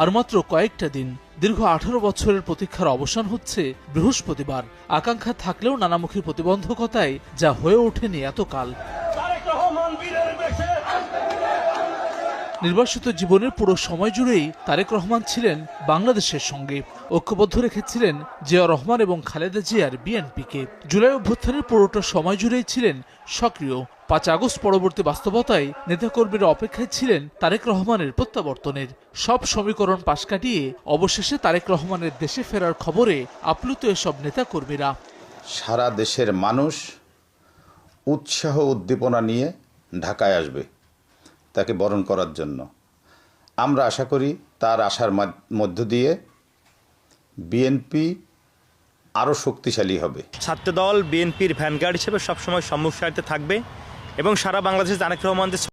আর মাত্র কয়েকটা দিন। দীর্ঘ 18 বছরের প্রতীক্ষার অবসান হচ্ছে বৃহস্পতিবার। আকাঙ্ক্ষা থাকলেও নানামুখী প্রতিবন্ধকতায় যা হয়ে ওঠেনি এতকাল। নির্বাসিত জীবনের পুরো সময় জুড়েই তারেক রহমান ছিলেন বাংলাদেশের সঙ্গে। ঐক্যবদ্ধ রেখেছিলেন জিয়া রহমান এবং খালেদা জিয়ার বিএনপিকে। জুলাই অভ্যুত্থানের পুরোটা সময় জুড়েই ছিলেন সক্রিয়। 5 আগস্ট পরবর্তী বাস্তবতায় নেতাকর্মীরা অপেক্ষায় ছিলেন তারেক রহমানের প্রত্যাবর্তনের। সব সমীকরণ পাশ কাটিয়ে অবশেষে তারেক রহমানের দেশে ফেরার খবরে আপ্লুত এসব নেতাকর্মীরা। সারা দেশের মানুষ উৎসাহ উদ্দীপনা নিয়ে ঢাকায় আসবে তাকে বরণ করার জন্য। আমরা আশা করি তার আশার মধ্য দিয়ে বিএনপি আরও শক্তিশালী হবে। ছাত্রদল বিএনপির ভ্যানগার্ড হিসেবে সবসময় সম্মুখ সারিতে থাকবে এবং সারা বাংলাদেশে তারেক রহমানদের